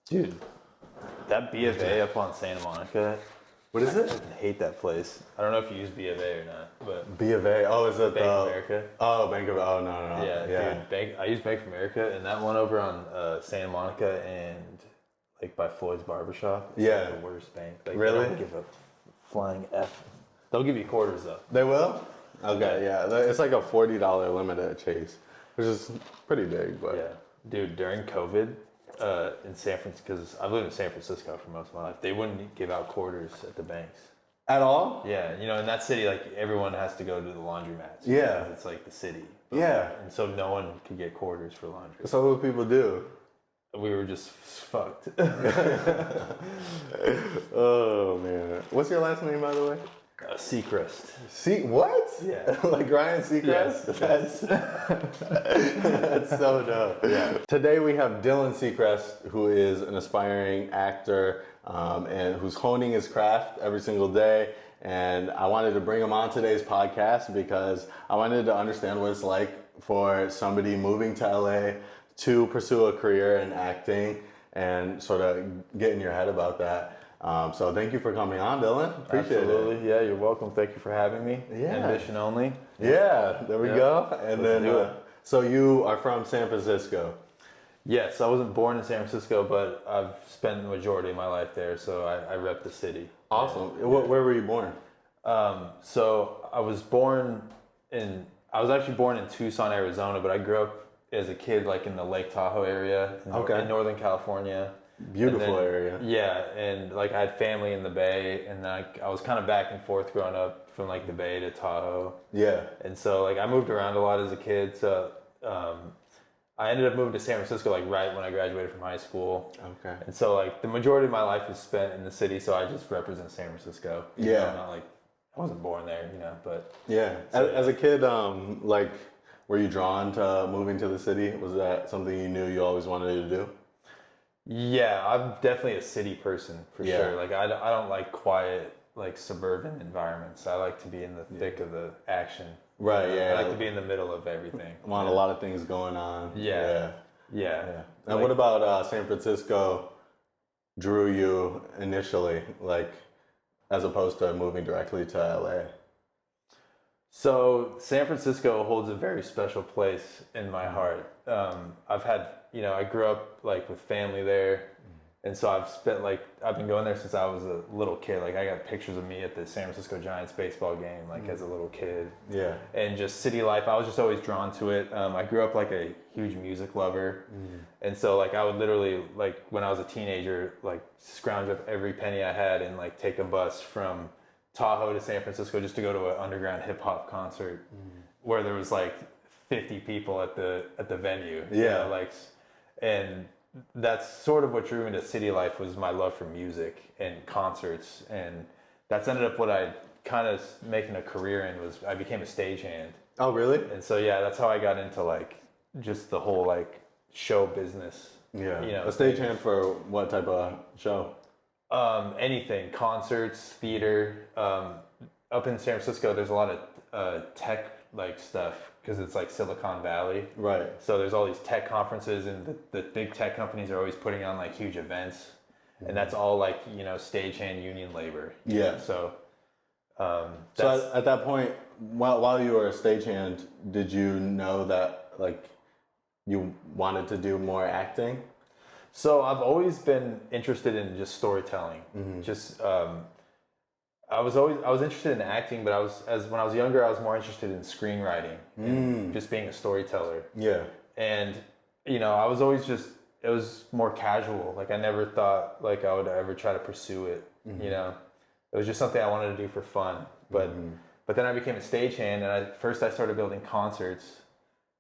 Dude, that B of A up on Santa Monica, What is I it? hate that place. I don't know if you use B of A or not, but B of A. Oh, is it Bank of America. Oh, Bank of. Oh, no. Yeah, dude, I use Bank of America, and that one over on Santa Monica and like by Floyd's Barbershop. Is Yeah. like the worst bank. Like, Really? They don't give a flying F. They'll give you quarters though. They will. Okay, yeah. It's like a $40 limit at Chase, which is pretty big, but Yeah, dude. During COVID, in San Francisco, because I've lived in San Francisco for most of my life, they wouldn't give out quarters at the banks. at all. Yeah, in that city, like everyone has to go to the laundromats. Yeah. because it's like the city. Yeah. And so no one could get quarters for laundry. So what do people do? We were just fucked. Oh man, what's your last name, by the way? Secrist. What? Yeah. Like Ryan Seacrest? Yes. That's so dope. Yeah. Today we have Dylan Seacrest, who is an aspiring actor and who's honing his craft every single day. And I wanted to bring him on today's podcast because I wanted to understand what it's like for somebody moving to LA to pursue a career in acting and sort of get in your head about that. So thank you for coming on, Dylan. Appreciate Absolutely. it. Yeah, you're welcome. Thank you for having me. Yeah. Ambition only. Yeah, there we go. And Let's do then, it. so you are from San Francisco. Yes, I wasn't born in San Francisco, but I've spent the majority of my life there, so I rep the city. Awesome. Yeah. Where were you born? So I was actually born in Tucson, Arizona, but I grew up as a kid like in the Lake Tahoe area in Northern California. Beautiful area. Yeah, and like I had family in the Bay, and I was kind of back and forth growing up from like the Bay to Tahoe. Yeah. And so like I moved around a lot as a kid. So I ended up moving to San Francisco like right when I graduated from high school. Okay. And so like the majority of my life is spent in the city, so I just represent San Francisco. Yeah. I'm not like I wasn't born there, but Yeah. As a kid, like, were you drawn to moving to the city? Was that something you knew you always wanted to do? yeah, I'm definitely a city person for Yeah. sure. Like I don't like quiet like suburban environments. I like to be in the thick of the action. Right. Yeah. I like to be in the middle of everything. Want a lot of things going on. Yeah. And what about San Francisco drew you initially, like, as opposed to moving directly to LA? So San Francisco holds a very special place in my heart. I've had, I grew up like with family there, and so I've been going there since I was a little kid. Like I got pictures of me at the San Francisco Giants baseball game, like as a little kid. Yeah. And just city life, I was just always drawn to it. I grew up like a huge music lover, and so like I would literally like when I was a teenager, like scrounge up every penny I had and like take a bus from Tahoe to San Francisco just to go to an underground hip hop concert where there was like 50 people at the venue. Yeah. And that's sort of what drew me to city life was my love for music and concerts, and that's ended up what I kind of making a career in was I became a stagehand. Oh, really? And so yeah, that's how I got into like just the whole like show business. Yeah. A stagehand for what type of show? Anything, concerts, theater. Up in San Francisco, there's a lot of tech like stuff because it's like Silicon Valley. Right. So there's all these tech conferences, and the big tech companies are always putting on like huge events, and that's all like stagehand union labor. Yeah. So. So at that point, while you were a stagehand, did you know that like you wanted to do more acting? So I've always been interested in just storytelling. Just I was interested in acting, but when I was younger, I was more interested in screenwriting and just being a storyteller. Yeah. And I was always it was more casual. Like I never thought like I would ever try to pursue it. It was just something I wanted to do for fun. But then I became a stagehand, and first I started building concerts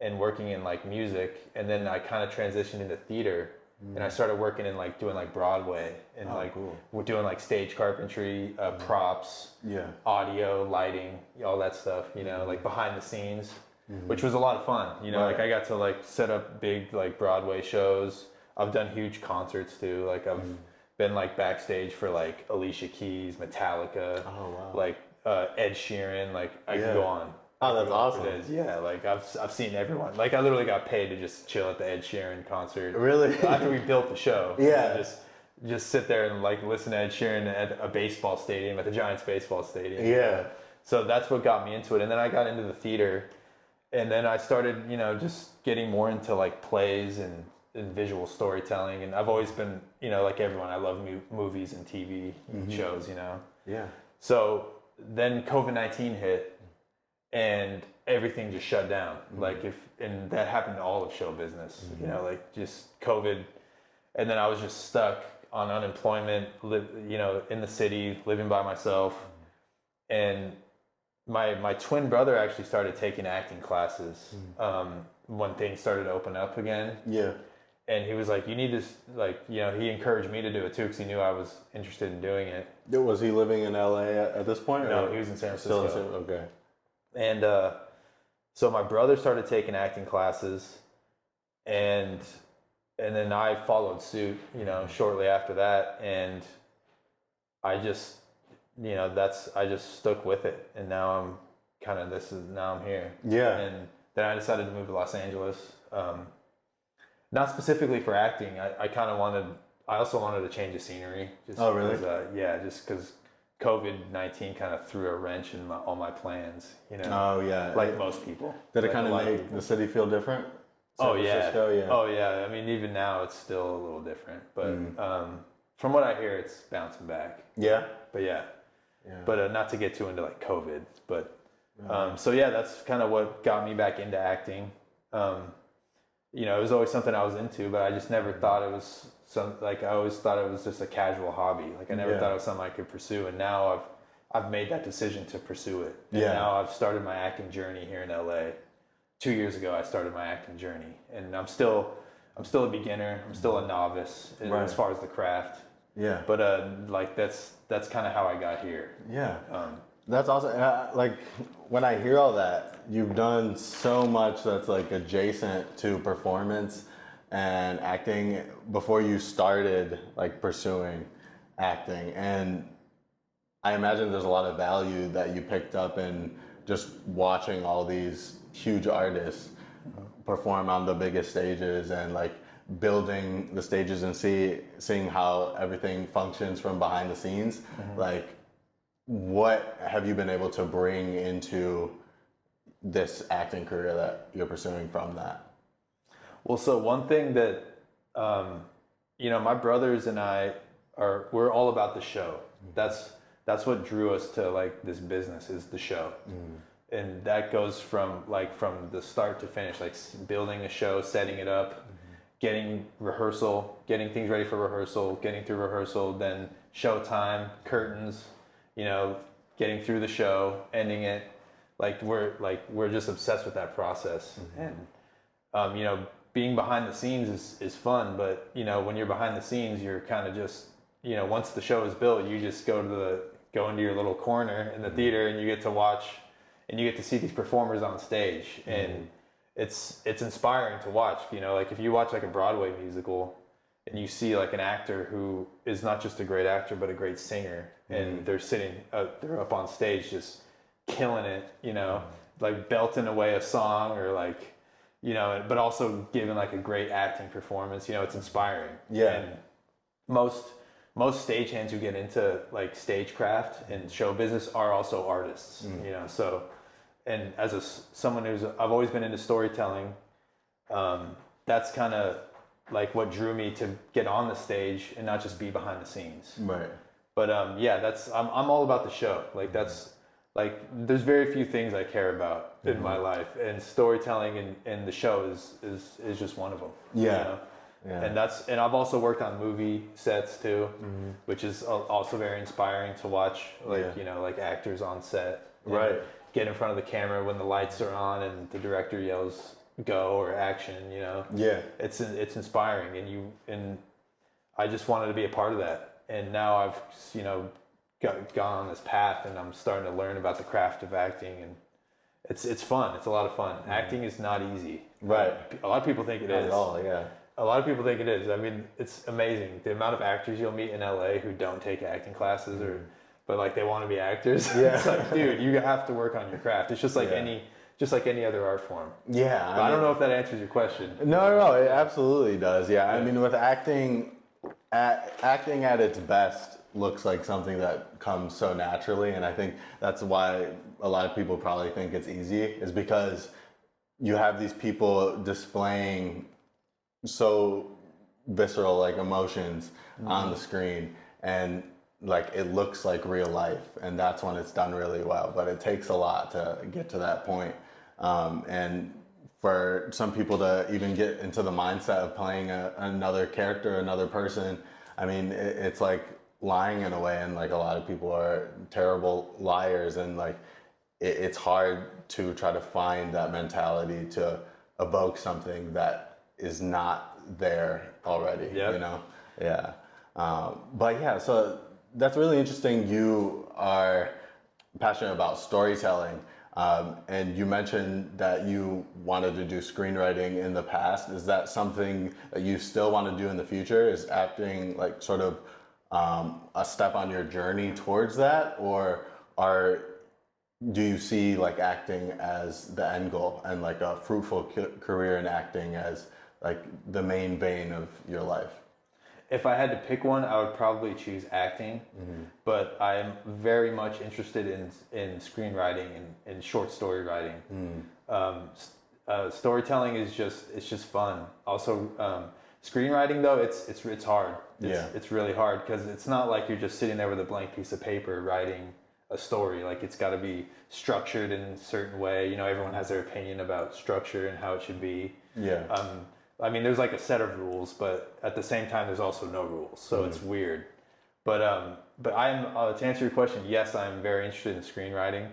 and working in like music, and then I kind of transitioned into theater. And I started working in like doing like Broadway and we're doing like stage carpentry, props, audio, lighting, all that stuff, like behind the scenes, which was a lot of fun. Like I got to like set up big like Broadway shows. I've done huge concerts too. Like I've been like backstage for like Alicia Keys, Metallica, like Ed Sheeran, like I could go on. Oh, that's awesome. Yeah, like I've seen everyone. Like I literally got paid to just chill at the Ed Sheeran concert. Really? After we built the show. Yeah. Just sit there and like listen to Ed Sheeran at a baseball stadium, at the Giants baseball stadium. Yeah. So that's what got me into it. And then I got into the theater, and then I started, just getting more into like plays and visual storytelling. And I've always been, like everyone, I love movies and TV shows, Yeah. So then COVID-19 hit, and everything just shut down. And that happened to all of show business, like just COVID. And then I was just stuck on unemployment, in the city, living by myself. And my twin brother actually started taking acting classes when things started to open up again. Yeah. And he was like, you need this, he encouraged me to do it too, because he knew I was interested in doing it. Was he living in LA at this point? No, he was in San Francisco. Okay. And so my brother started taking acting classes, and then I followed suit, shortly after that. And I just, I just stuck with it. And now now I'm here. Yeah. And then I decided to move to Los Angeles. Not specifically for acting. I also wanted to change the scenery. Oh, really? Just because COVID-19 kind of threw a wrench in all my plans, Oh, yeah. Like most people. Did it kind of make the city feel different? San Francisco, yeah. Oh, yeah. I mean, even now it's still a little different. But from what I hear, it's bouncing back. Yeah? But yeah. But not to get too into like COVID. But so yeah, that's kind of what got me back into acting. It was always something I was into, but I just never thought it was I always thought it was just a casual hobby. Like I never thought it was something I could pursue. And now I've made that decision to pursue it. And now I've started my acting journey here in LA. 2 years ago, I started my acting journey, and I'm still a beginner. I'm still a novice as far as the craft. Yeah. But that's kind of how I got here. Yeah. That's awesome. Like when I hear all that, you've done so much that's like adjacent to performance and acting before you started like pursuing acting. And I imagine there's a lot of value that you picked up in just watching all these huge artists perform on the biggest stages and like building the stages and seeing how everything functions from behind the scenes. Like, what have you been able to bring into this acting career that you're pursuing from that? Well, so one thing that, my brothers and I we're all about the show. That's what drew us to like this business, is the show. And that goes from the start to finish, like building a show, setting it up, getting rehearsal, getting things ready for rehearsal, getting through rehearsal, then show time, curtains, getting through the show, ending it. We're just obsessed with that process. And being behind the scenes is fun, but when you're behind the scenes, you're kind of just once the show is built, you just go into your little corner in the theater, and you get to watch, and you get to see these performers on stage, and it's inspiring to watch. Like if you watch like a Broadway musical, and you see like an actor who is not just a great actor but a great singer, and they're up on stage just killing it, like belting away a song, or like but also giving like a great acting performance. It's inspiring. And most stagehands who get into like stagecraft and show business are also artists. So, and as someone I've always been into storytelling, that's kind of like what drew me to get on the stage and not just be behind the scenes. Right. But I'm all about the show. Like there's very few things I care about in my life, and storytelling and the show is just one of them. Yeah. And I've also worked on movie sets too, which is also very inspiring to watch. Like actors on set, right? Get in front of the camera when the lights are on and the director yells go or action. Yeah. It's inspiring, and I just wanted to be a part of that. And now I've gone on this path, and I'm starting to learn about the craft of acting, and it's fun. It's a lot of fun. Acting is not easy. Right. A lot of people think it is. Not at all. Yeah. A lot of people think it is. I mean, it's amazing the amount of actors you'll meet in LA who don't take acting classes, or but like they want to be actors. Yeah. It's like, dude, you have to work on your craft. It's just like any other art form. Yeah. I don't know if that answers your question. No, it absolutely does. Yeah. I mean, with acting at its best looks like something that comes so naturally, and I think that's why a lot of people probably think it's easy, is because you have these people displaying so visceral like emotions on the screen, and like it looks like real life, and that's when it's done really well. But it takes a lot to get to that point, and for some people to even get into the mindset of playing another character, another person, I mean, it's like lying in a way, and like a lot of people are terrible liars, and like it's hard to try to find that mentality to evoke something that is not there already. Yep. You know, yeah. But yeah, so that's really interesting. You are passionate about storytelling, and you mentioned that you wanted to do screenwriting in the past. Is that something that you still want to do in the future? Is acting like sort of a step on your journey towards that, or do you see like acting as the end goal and like a fruitful career in acting as like the main vein of your life? If I had to pick one, I would probably choose acting, but I'm very much interested in screenwriting and short story writing. Storytelling is just fun. Also, screenwriting though, it's hard. It's really hard because it's not like you're just sitting there with a blank piece of paper writing a story. Like it's got to be structured in a certain way. You know, everyone has their opinion about structure and how it should be. Yeah. I mean, there's like a set of rules, but at the same time, there's also no rules, so it's weird. But I'm to answer your question, yes, I'm very interested in screenwriting.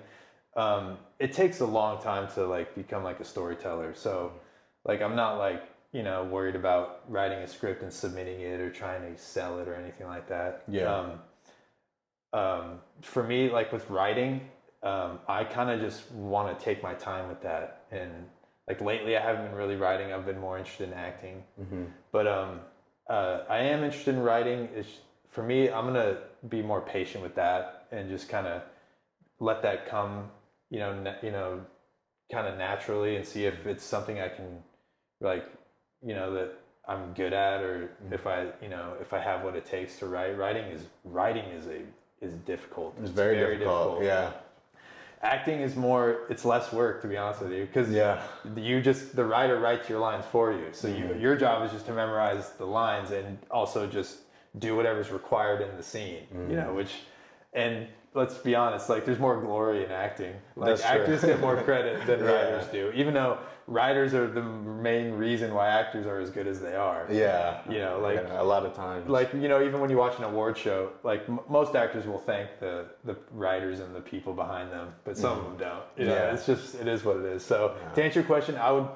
It takes a long time to like become like a storyteller. So, like, I'm not like worried about writing a script and submitting it or trying to sell it or anything like that. Yeah. For me, like with writing, I kind of just want to take my time with that. And like lately, I haven't been really writing. I've been more interested in acting. But I am interested in writing. For me, I'm gonna be more patient with that and just kind of let that come, kind of naturally, and see if it's something I can, like, that I'm good at, or if I have what it takes to write. Writing is difficult. It's very difficult. Yeah. Acting is it's less work, to be honest with you, because the writer writes your lines for you. So your job is just to memorize the lines and also just do whatever's required in the scene, and let's be honest, like there's more glory in acting. Like actors get more credit than writers do, even though writers are the main reason why actors are as good as they are. Yeah. Like a lot of times. Like, even when you watch an award show, like most actors will thank the writers and the people behind them, but some of them don't. It is what it is. So to answer your question, I would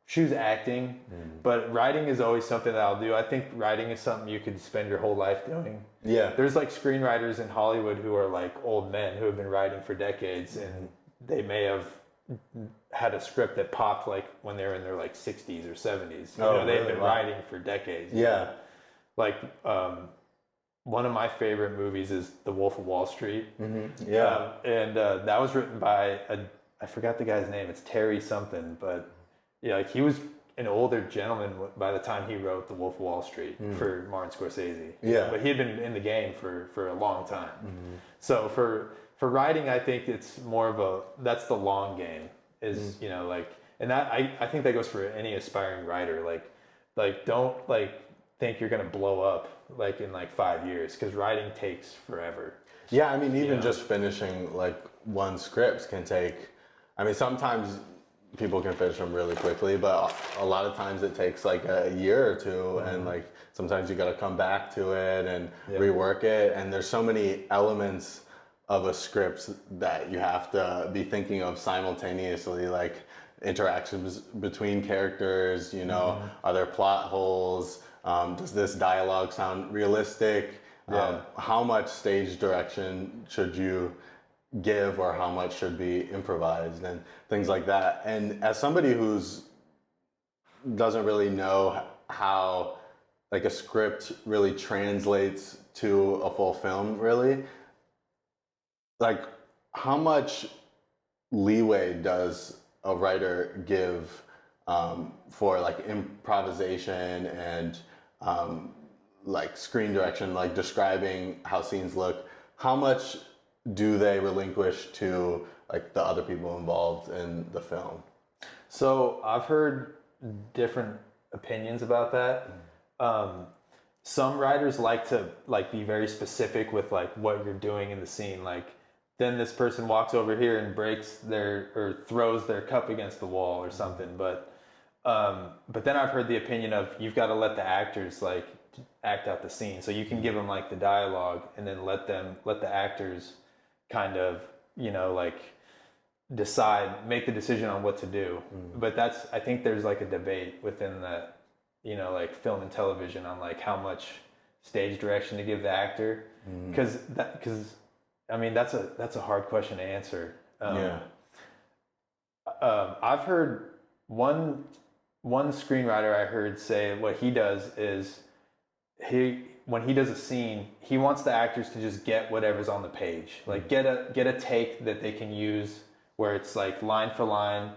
choose acting, but writing is always something that I'll do. I think writing is something you could spend your whole life doing. Yeah. There's like screenwriters in Hollywood who are like old men who have been writing for decades, and they may have had a script that popped like when they were in their like 60s or 70s. They've been writing for decades. Yeah. Like one of my favorite movies is The Wolf of Wall Street. Yeah. And that was written by I forgot the guy's name. It's Terry something, but like he was an older gentleman by the time he wrote The Wolf of Wall Street for Martin Scorsese. Yeah. But he had been in the game for a long time. So for writing, I think it's more of that's the long game. And that I think that goes for any aspiring writer. Like don't like think you're gonna blow up like in like 5 years, because writing takes forever. Yeah, I mean, even just finishing like one script can take. I mean, sometimes people can finish them really quickly, but a lot of times it takes like a year or two, and like sometimes you got to come back to it and rework it. And there's so many elements of a script that you have to be thinking of simultaneously, like interactions between characters, are there plot holes? Does this dialogue sound realistic? How much stage direction should you give, or how much should be improvised, and things like that. And as somebody who's doesn't really know how like a script really translates to a full film, really, like, how much leeway does a writer give for like improvisation and like screen direction, like describing how scenes look? How much do they relinquish to like the other people involved in the film? So I've heard different opinions about that. Some writers like to like be very specific with like what you're doing in the scene. Like then this person walks over here and breaks their or throws their cup against the wall or something. But then I've heard the opinion of you've got to let the actors like act out the scene. So you can give them like the dialogue and then let the actors kind of, you know, like make the decision on what to do. But I think there's like a debate within that, you know, like film and television on like how much stage direction to give the actor. Because I mean, that's a hard question to answer. I've heard one screenwriter I heard say what he does is when he does a scene, he wants the actors to just get whatever's on the page, like get a take that they can use where it's like line for line,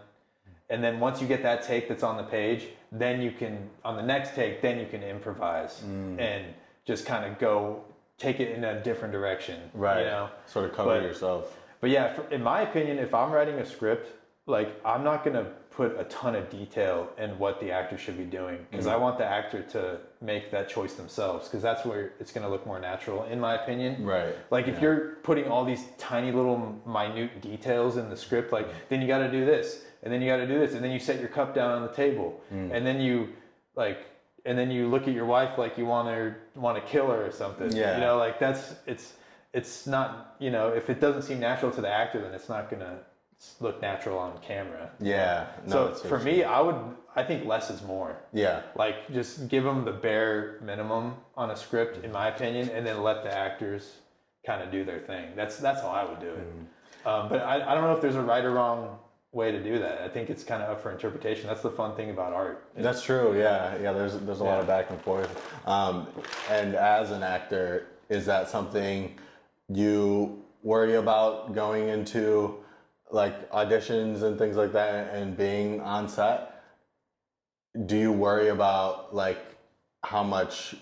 and then once you get that take that's on the page, then you can on the next take, then you can improvise and just kind of take it in a different direction, right? You know, sort of cover yourself. But yeah, in my opinion, if I'm writing a script, like I'm not gonna put a ton of detail in what the actor should be doing because I want the actor to make that choice themselves because that's where it's gonna look more natural, in my opinion. Right. Like if you're putting all these tiny little minute details in the script, like then you got to do this, and then you got to do this, and then you set your cup down on the table, and then you look at your wife like you want to kill her or something. Yeah. You know, like it's not, you know, if it doesn't seem natural to the actor, then it's not gonna look natural on camera. Yeah. No, so for me, I think less is more. Yeah. Like just give them the bare minimum on a script, in my opinion, and then let the actors kind of do their thing. That's how I would do it. But I don't know if there's a right or wrong way to do that. I think it's kind of up for interpretation. That's the fun thing about art. That's true. Yeah. There's a lot of back and forth. And as an actor, is that something you worry about going into, like auditions and things like that, and being on set? Do you worry about like how much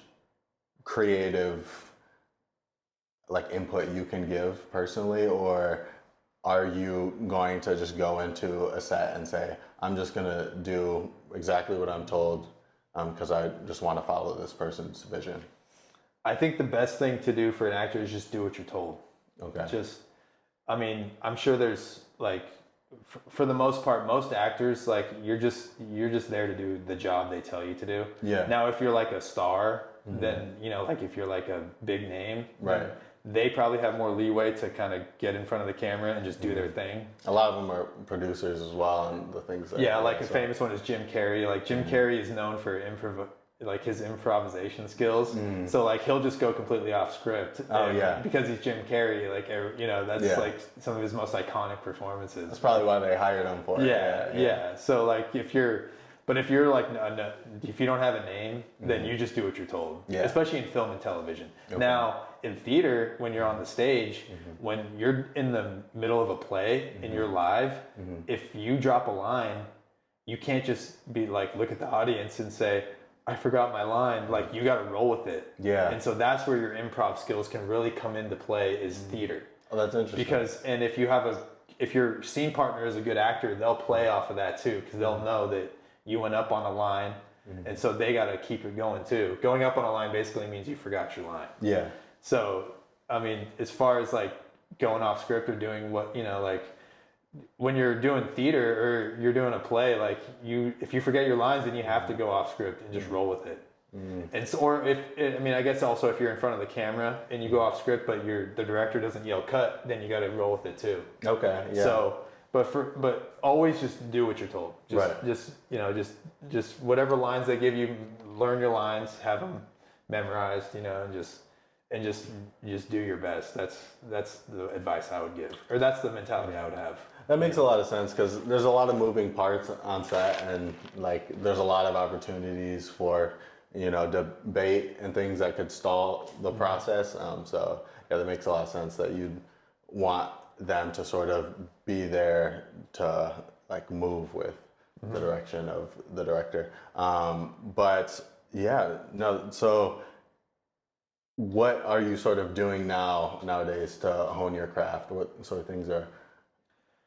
creative like input you can give personally, or are you going to just go into a set and say, I'm just gonna do exactly what I'm told because I just want to follow this person's vision? I think the best thing to do for an actor is just do what you're told. Okay. I mean, I'm sure there's like, for the most part, most actors, like you're just there to do the job they tell you to do. Yeah. Now, if you're like a star, then, you know, like if you're like a big name, right, they probably have more leeway to kind of get in front of the camera and just do their thing. A lot of them are producers as well, and the things that. Yeah, like a famous one is Jim Carrey. Like Jim Carrey is known for his improvisation skills. So like he'll just go completely off script. Because he's Jim Carrey, like, you know, that's like some of his most iconic performances. That's probably why they hired him for it. Yeah. So like if you don't have a name, then you just do what you're told. Yeah. Especially in film and television. Okay. Now in theater, when you're on the stage, when you're in the middle of a play and you're live, if you drop a line, you can't just be like, look at the audience and say, I forgot my line. Like you got to roll with it. Yeah. And so that's where your improv skills can really come into play, is theater. Oh, that's interesting. If your scene partner is a good actor, they'll play off of that too, because they'll know that you went up on a line, and so they got to keep it going too. Going up on a line basically means you forgot your line. Yeah. So, I mean, as far as like going off script or doing what, you know, like when you're doing theater or you're doing a play, like if you forget your lines, then you have to go off script and just roll with it. And so, or I guess also if you're in front of the camera and you go off script, but the director doesn't yell cut, then you got to roll with it too. Okay. Yeah. So, but always just do what you're told. Just whatever lines they give you, learn your lines, have them memorized, you know, and just do your best. That's the advice I would give, or that's the mentality I would have. That makes a lot of sense, because there's a lot of moving parts on set, and like there's a lot of opportunities for, you know, debate and things that could stall the process. So yeah, that makes a lot of sense that you'd want them to sort of be there to like move with the direction of the director. But yeah, no. So, what are you sort of doing nowadays to hone your craft? What sort of things are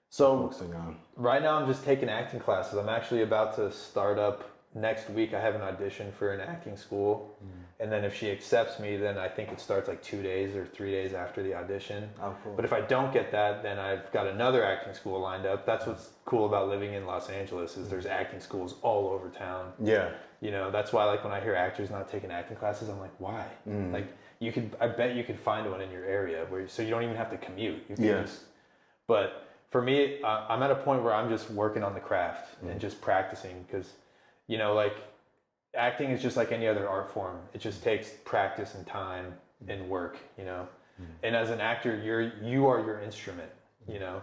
So focusing on? right now I'm just taking acting classes. I'm actually about to start up next week. I have an audition for an acting school. And then if she accepts me, then I think it starts like 2 days or 3 days after the audition. Oh, cool. But if I don't get that, then I've got another acting school lined up. That's what's cool about living in Los Angeles is there's acting schools all over town. Yeah. You know, that's why like when I hear actors not taking acting classes, I'm like, why? Like I bet you could find one in your area so you don't even have to commute. You can but for me, I'm at a point where I'm just working on the craft and just practicing because, you know, like acting is just like any other art form. It just takes practice and time and work, you know. And as an actor, you are your instrument, you know.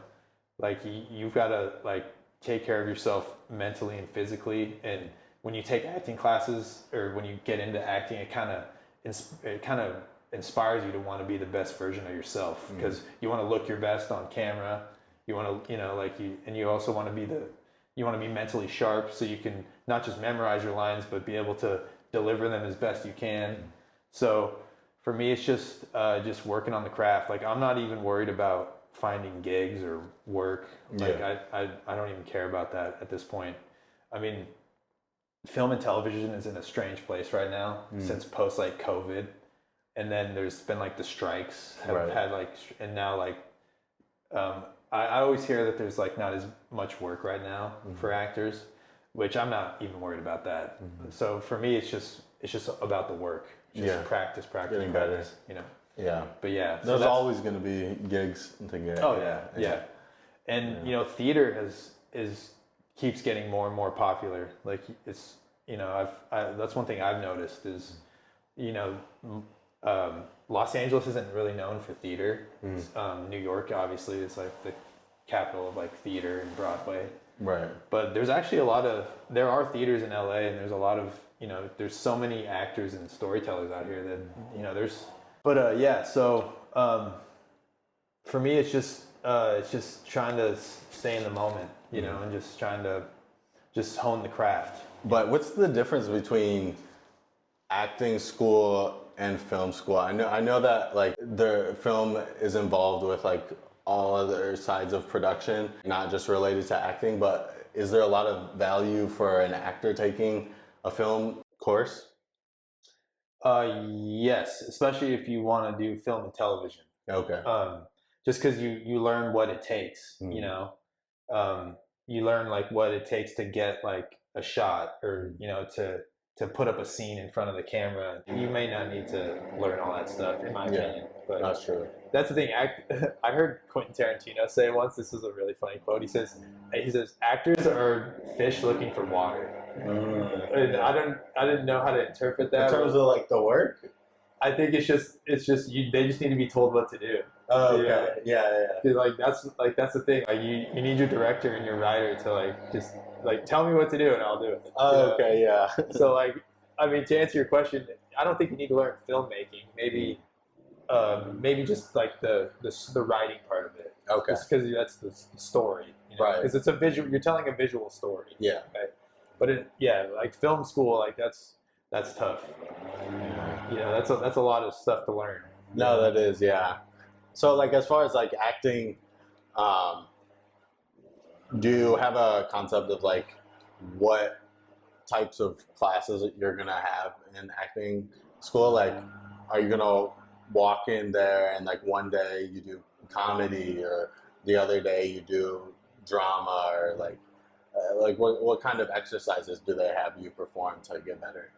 Like you've got to like take care of yourself mentally and physically. And when you take acting classes or when you get into acting, it kind of inspires you to want to be the best version of yourself because you want to look your best on camera. You want to, you know, like you also want to be mentally sharp so you can not just memorize your lines, but be able to deliver them as best you can. So for me, it's just working on the craft. Like I'm not even worried about finding gigs or work. Like I don't even care about that at this point. I mean, film and television is in a strange place right now since post like COVID. And then there's been like the strikes have had like, and now like, I always hear that there's like not as much work right now for actors, which I'm not even worried about that. So for me, it's just about the work. Just practice, Getting practice, you know. Yeah. But yeah, There's always going to be gigs to get. Oh yeah. And you know, theater keeps getting more and more popular. Like it's, you know, that's one thing I've noticed is, you know, Los Angeles isn't really known for theater. New York obviously is like the capital of like theater and Broadway. Right. But there's actually there are theaters in LA and there's a lot of, you know, there's so many actors and storytellers out here that, you know, so for me it's just trying to stay in the moment, you know, and just trying to just hone the craft. But what's the difference between acting school and film school? I know that like the film is involved with like all other sides of production, not just related to acting, but is there a lot of value for an actor taking a film course? Yes, especially if you want to do film and television. Okay. Just because you learn what it takes, you know, you learn like what it takes to get like a shot or, you know, to put up a scene in front of the camera. You may not need to learn all that stuff, in my opinion. But that's true. That's the thing. I heard Quentin Tarantino say once. This was a really funny quote. He says, "Actors are fish looking for water." And I didn't know how to interpret that. In terms of like the work, I think it's just they just need to be told what to do. Oh, okay. Yeah. Like that's the thing. Like you need your director and your writer to like just like tell me what to do and I'll do it. Oh, okay, yeah. So like, I mean, to answer your question, I don't think you need to learn filmmaking. Maybe just like the writing part of it. Okay. Just because that's the story, you know? Right. Because it's a visual. You're telling a visual story. Yeah. Okay? But like film school, like that's tough. You know, that's a lot of stuff to learn. No, that is, yeah. So like as far as like acting, do you have a concept of like what types of classes that you're gonna have in acting school? Like, are you gonna walk in there and like one day you do comedy or the other day you do drama or like what kind of exercises do they have you perform to get better?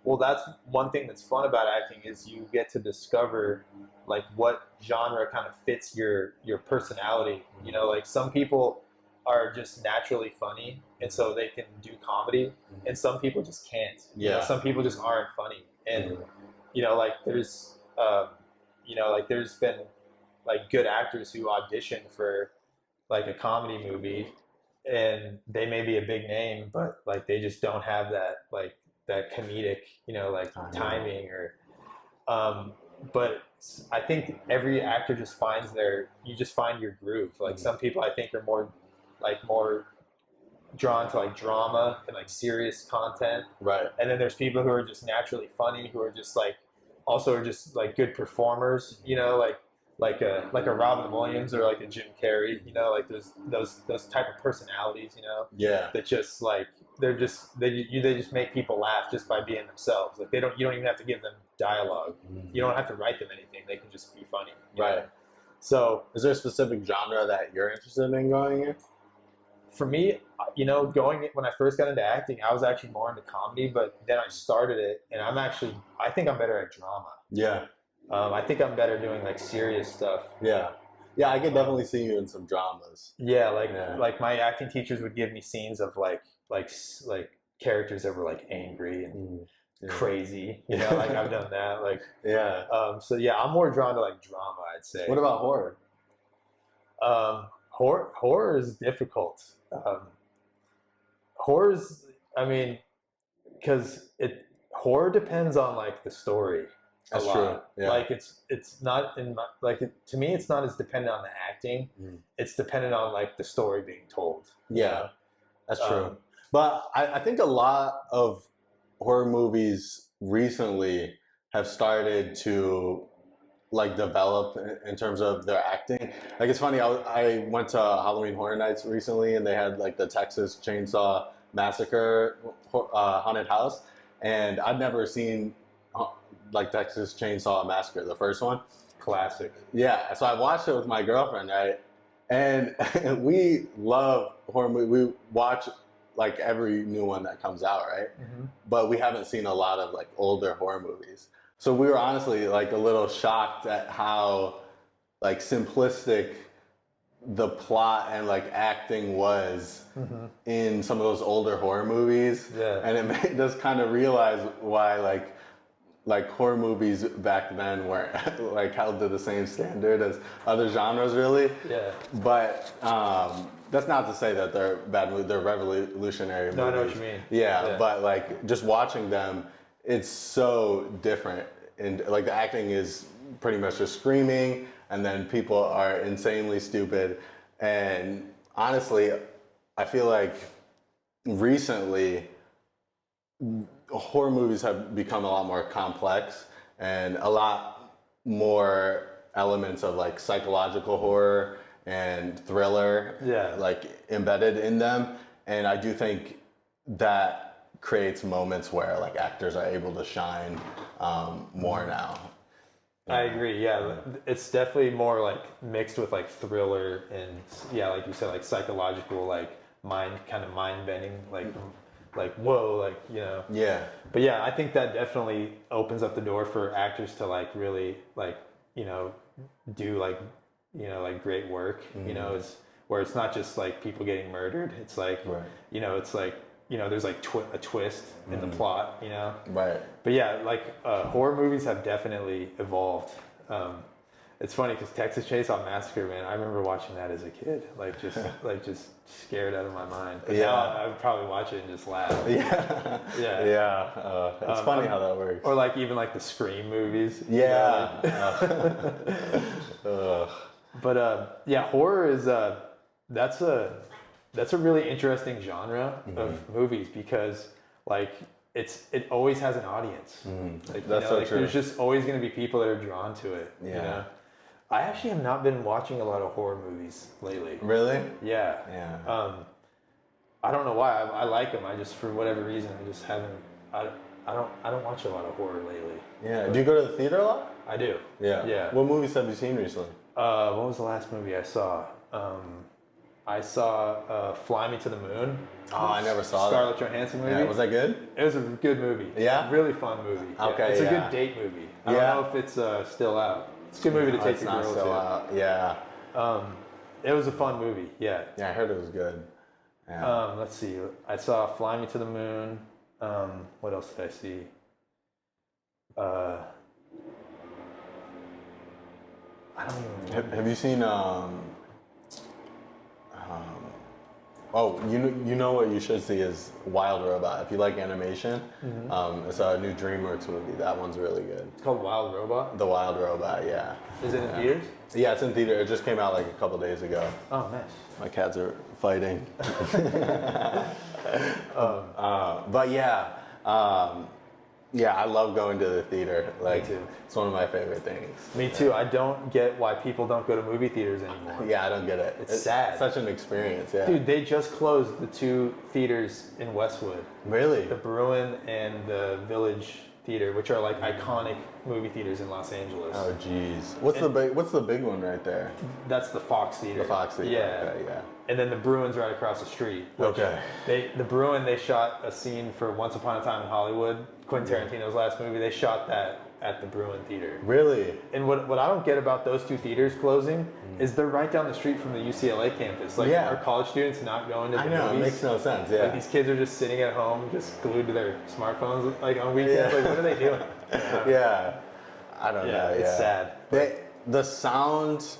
Well, that's one thing that's fun about acting is you get to discover like what genre kind of fits your personality. You know, like some people are just naturally funny and so they can do comedy and some people just can't. You know, some people just aren't funny. And you know, like there's been like good actors who audition for like a comedy movie and they may be a big name, but like they just don't have that like that comedic, you know, like timing or but I think every actor just finds you just find your groove. Like some people I think are more drawn to like drama and like serious content. Right. And then there's people who are just naturally funny, who are just like also are just like good performers, like a Robin Williams or like a Jim Carrey, like there's those type of personalities, Yeah. that just like they just make people laugh just by being themselves. Like you don't even have to give them dialogue. You don't have to write them anything. They can just be funny. Right. So is there a specific genre that you're interested in going in? For me, when I first got into acting, I was actually more into comedy, but then I started it, and I think I'm better at drama. Yeah. I think I'm better doing like serious stuff. Yeah. Yeah, I could definitely see you in some dramas. Yeah, like my acting teachers would give me scenes of like characters that were like angry and crazy. Like I've done that. Like so yeah, I'm more drawn to like drama, I'd say. What about horror? Horror is difficult. Horror's, I mean, because horror depends on like the story. That's true. Yeah. Like it's not to me it's not as dependent on the acting. It's dependent on like the story being told. Yeah, that's true. But I think a lot of horror movies recently have started to like develop in terms of their acting. Like it's funny, I went to Halloween Horror Nights recently, and they had like the Texas Chainsaw Massacre haunted house, and I'd never seen like Texas Chainsaw Massacre, the first one. Classic. Yeah, so I watched it with my girlfriend, right? And we love horror movies. We watch like every new one that comes out, right? But we haven't seen a lot of like older horror movies. So we were honestly like a little shocked at how like simplistic the plot and like acting was in some of those older horror movies. Yeah. And it made us kind of realize why like horror movies back then weren't like held to the same standard as other genres, really. Yeah. But that's not to say that they're bad movies. They're revolutionary movies. No, I know what you mean. Yeah, but like just watching them, it's so different. And like the acting is pretty much just screaming, and then people are insanely stupid. And honestly, I feel like recently horror movies have become a lot more complex and a lot more elements of like psychological horror and thriller like embedded in them. And I do think that creates moments where like actors are able to shine more now. I agree. Yeah, it's definitely more like mixed with like thriller and like you said, like psychological, like mind bending, like whoa, like Yeah. But yeah, I think that definitely opens up the door for actors to like really like do like like great work. Is where it's not just like people getting murdered. It's like it's like there's like a twist in the plot. Right. But yeah, like horror movies have definitely evolved. It's funny because Texas Chainsaw Massacre, man, I remember watching that as a kid, like just scared out of my mind. But now I would probably watch it and just laugh. Yeah. It's funny how that works. Or like even like the Scream movies. Yeah. But yeah, horror is that's a really interesting genre of movies because like it always has an audience. Like, That's so true. There's just always going to be people that are drawn to it. Yeah. I actually have not been watching a lot of horror movies lately. Really? Yeah. Yeah. I don't know why. I like them. I just for whatever reason I just haven't. I don't watch a lot of horror lately. Yeah. Do you go to the theater a lot? I do. Yeah. Yeah. What movies have you seen recently? What was the last movie I saw? I saw Fly Me to the Moon. Oh, I never saw Scarlett Johansson movie. Yeah, was that good? It was a good movie. Yeah? Really fun movie. Okay, It's a good date movie. I don't know if it's still out. It's a good movie to take your girl to. Out. Yeah. It was a fun movie. Yeah. Yeah, I heard it was good. Yeah. Let's see. I saw Fly Me to the Moon. What else did I see? I don't even remember. Have you seen Oh, you know what you should see is Wild Robot. If you like animation, it's a new DreamWorks movie. That one's really good. It's called Wild Robot? The Wild Robot, yeah. Is it in theaters? Yeah, it's in theater. It just came out like a couple days ago. Oh, nice. My cats are fighting. But yeah, I love going to the theater. Like, Me too. It's one of my favorite things. Me too. I don't get why people don't go to movie theaters anymore. Yeah, I don't get it. It's sad. Such an experience, yeah. Dude, they just closed the 2 theaters in Westwood. Really? The Bruin and the Village Theater, which are like iconic movie theaters in Los Angeles. Oh, jeez. What's the big one right there? That's the Fox Theater. The Fox Theater. Yeah. Okay, yeah. And then the Bruin's right across the street. Okay. The Bruin, they shot a scene for Once Upon a Time in Hollywood, Quentin Tarantino's last movie. They shot that at the Bruin Theater. Really? And what I don't get about those 2 theaters closing is they're right down the street from the UCLA campus. Like, are college students not going to the movies? I know, it makes no sense, yeah. Like, these kids are just sitting at home, just glued to their smartphones, like, on weekends. Like, what are they doing? Yeah. I don't know, It's sad. The sound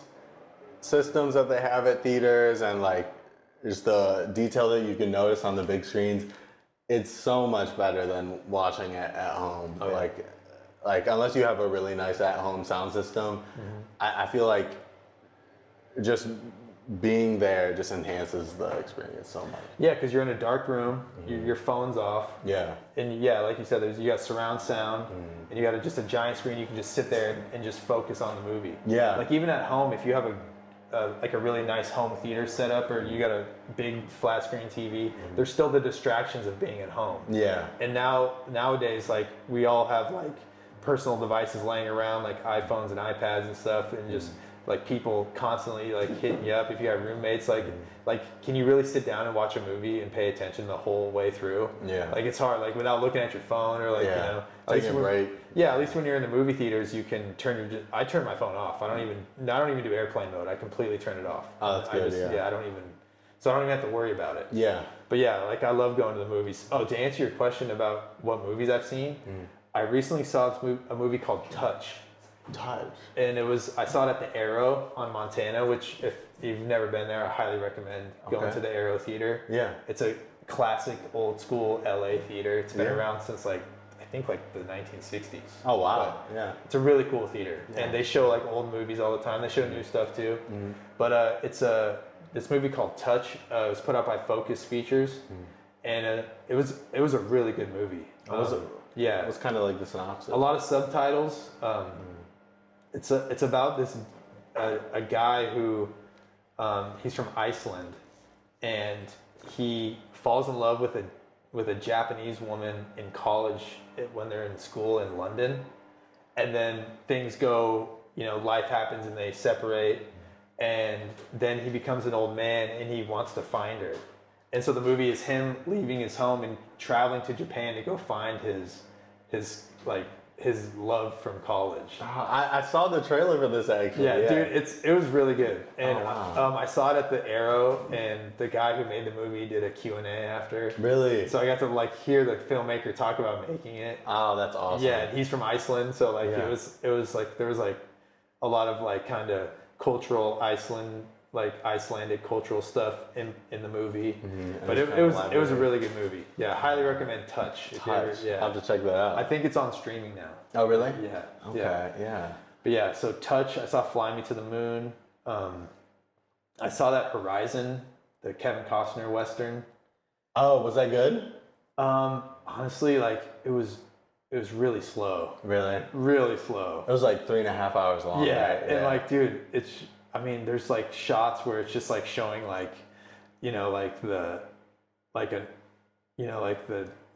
systems that they have at theaters and, like, just the detail that you can notice on the big screens, it's so much better than watching it at home. Oh, yeah. Like unless you have a really nice at-home sound system, I feel like just being there just enhances the experience so much. Yeah, because you're in a dark room, your phone's off. Yeah. And yeah, like you said, you got surround sound, and you got just a giant screen. You can just sit there and just focus on the movie. Yeah. Like even at home, if you have a really nice home theater setup, or you got a big flat screen TV, there's still the distractions of being at home. Yeah. And nowadays, like, we all have like personal devices laying around, like iPhones and iPads and stuff, and just like people constantly like hitting you up. If you have roommates, like can you really sit down and watch a movie and pay attention the whole way through? Yeah. Like, it's hard, like, without looking at your phone, or like, taking a break. Yeah, at least when you're in the movie theaters, you can I turn my phone off. I don't even do airplane mode. I completely turn it off. Oh, that's good. I don't even have to worry about it. Yeah. But yeah, like, I love going to the movies. Oh, to answer your question about what movies I've seen, I recently saw a movie called Touch. And I saw it at the Arrow on Montana, which, if you've never been there, I highly recommend going to the Arrow Theater. Yeah. It's a classic old school LA theater. It's been around since I think the 1960s. Oh, wow. But yeah. it's a really cool theater. Yeah. And they show like old movies all the time. They show new stuff too. But it's this movie called Touch. It was put out by Focus Features. And it was a really good movie. Yeah. It was kind of like the synopsis. A lot of subtitles. It's about this a guy who he's from Iceland, and he falls in love with a Japanese woman in college when they're in school in London, and then things go, life happens and they separate, and then he becomes an old man and he wants to find her, and so the movie is him leaving his home and traveling to Japan to go find his love from college. I saw the trailer for this actually. Yeah, dude, it was really good. And wow. I saw it at the Arrow, and the guy who made the movie did a Q&A after. Really? So I got to hear the filmmaker talk about making it. Oh, that's awesome. Yeah, and he's from Iceland, so it was like there was a lot of kind of cultural Icelandic cultural stuff in the movie, but it was a really good movie. Yeah, highly recommend Touch. I'll have to check that out. I think it's on streaming now. Oh, really? Yeah. Okay. Yeah. But yeah, so Touch. I saw Fly Me to the Moon. I saw that Horizon, the Kevin Costner Western. Oh, was that good? Honestly, it was really slow. Really? Really slow. It was 3.5 hours long. Yeah, right? and dude, there's shots where it's just showing the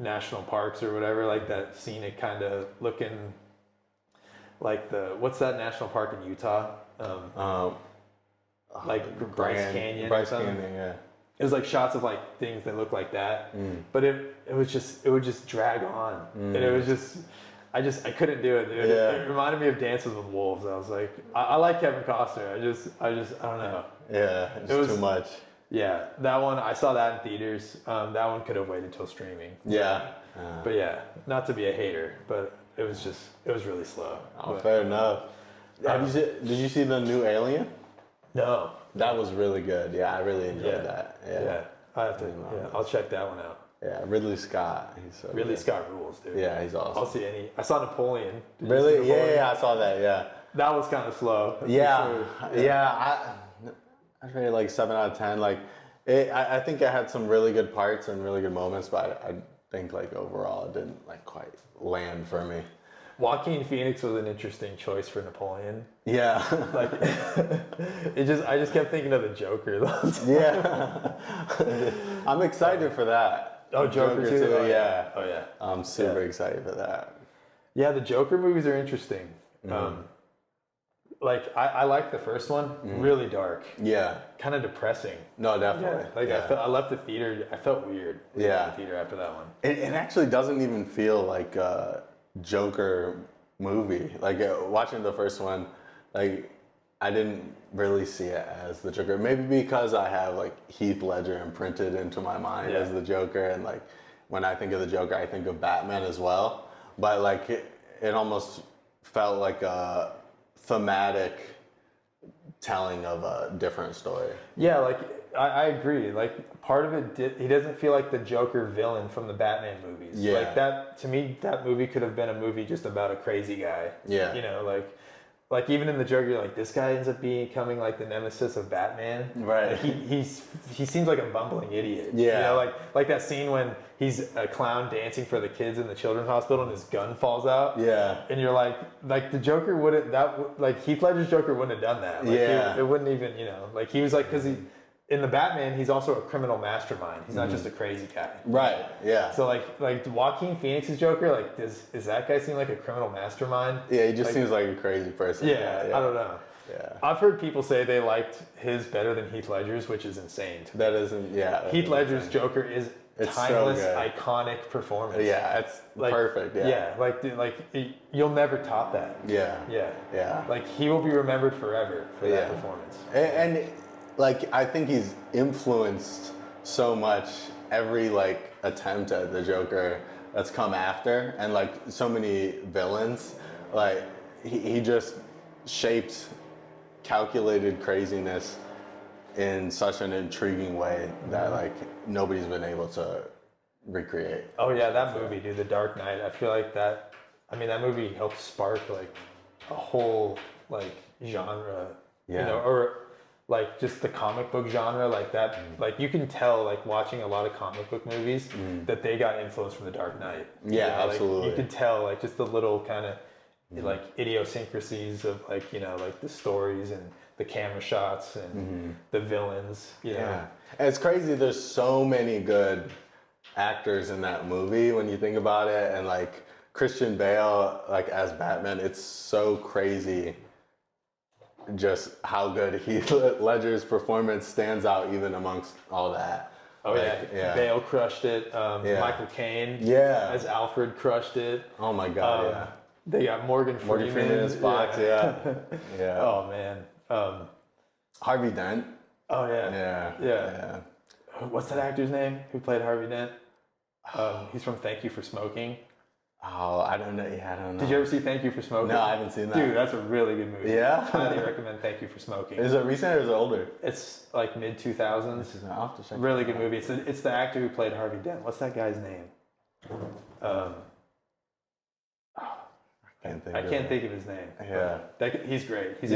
national parks or whatever, that scenic kind of looking, what's that national park in Utah? Bryce Canyon. Bryce Canyon, yeah. It was shots of things that look like that, but it would just drag on, and it was just. I couldn't do it, dude. Yeah. It reminded me of Dances with Wolves. I was like, I like Kevin Costner. I don't know. Yeah, it was too much. Yeah, that one, I saw that in theaters. That one could have waited till streaming. Yeah. But yeah, not to be a hater, but it was really slow. Oh, fair enough. Did you see the new Alien? No. That was really good. Yeah, I really enjoyed that. Yeah. I have to. Yeah, I'll check that one out. Yeah, Ridley Scott. He's so Ridley good. Scott rules, dude. Yeah, he's awesome. I'll see any. I saw Napoleon. Did you see Really? Napoleon? Yeah, I saw that. Yeah. That was kind of slow. Yeah. I rated like 7 out of 10. Like, I think it had some really good parts and really good moments, but I think like overall it didn't like quite land for me. Joaquin Phoenix was an interesting choice for Napoleon. Yeah. Like, I just kept thinking of the Joker though. Yeah. I'm excited for that. Oh, Joker too? Oh, yeah. Oh yeah. I'm super excited for that. Yeah, the Joker movies are interesting. Like I liked the first one, really dark. Yeah. Kind of depressing. No, definitely. Like I left the theater, I felt weird leaving the theater after that one. It actually doesn't even feel like a Joker movie. Like watching the first one, like I didn't really see it as the Joker. Maybe because I have like Heath Ledger imprinted into my mind as the Joker, and like when I think of the Joker, I think of Batman as well. But like it almost felt like a thematic telling of a different story. Yeah, like I agree. Like part of it, he doesn't feel like the Joker villain from the Batman movies. Yeah. Like that, to me, that movie could have been a movie just about a crazy guy. Yeah. You know, like even in the Joker, you're like, this guy ends up becoming like the nemesis of Batman. Right. Like he seems like a bumbling idiot. Yeah. You know, like that scene when he's a clown dancing for the kids in the children's hospital and his gun falls out. Yeah. And you're like the Joker wouldn't, like Heath Ledger's Joker wouldn't have done that. Like, Yeah. it wouldn't even, you know, like he was like, because in the Batman, he's also a criminal mastermind. He's not just a crazy guy. Right. Yeah. So like Joaquin Phoenix's Joker, like does that guy seem like a criminal mastermind? Yeah, he just like, seems like a crazy person. Yeah, I don't know. Yeah. I've heard people say they liked his better than Heath Ledger's, which is insane to me. That isn't. Yeah. Heath Ledger's Joker is It's timeless, so good. iconic performance. Yeah, it's like, perfect. Yeah. Yeah, you'll never top that. Yeah. Yeah. Yeah. Like he will be remembered forever for that performance. And like I think he's influenced so much every like attempt at the Joker that's come after, and like so many villains, like he just shaped calculated craziness in such an intriguing way that like nobody's been able to recreate. Oh yeah, that movie, dude, The Dark Knight. I feel like that movie helped spark like a whole like genre, you know, or like just the comic book genre, like that. Like you can tell, like watching a lot of comic book movies, that they got influence from The Dark Knight. Yeah, you know, absolutely. Like, you can tell, like just the little kind of like idiosyncrasies of like, you know, like the stories and the camera shots and the villains. You know? Yeah, and it's crazy. There's so many good actors in that movie when you think about it, and like Christian Bale, like as Batman, it's so crazy. Just how good Heath Ledger's performance stands out even amongst all that. Oh like, yeah, Bale crushed it. Michael Caine, as Alfred, crushed it. Oh my God, They got Morgan Freeman as Fox, yeah. Oh man. Harvey Dent. Oh yeah. What's that actor's name who played Harvey Dent? He's from Thank You for Smoking. Oh, I don't know. Yeah, I don't know. Did you ever see Thank You for Smoking? No, I haven't seen that. Dude, that's a really good movie. Yeah? I highly recommend Thank You for Smoking. Is it recent or is it older? It's like mid-2000s. I'll have to check really good movie. It's the actor who played Harvey Dent. What's that guy's name? I can't think of his name. Yeah. He's great. Is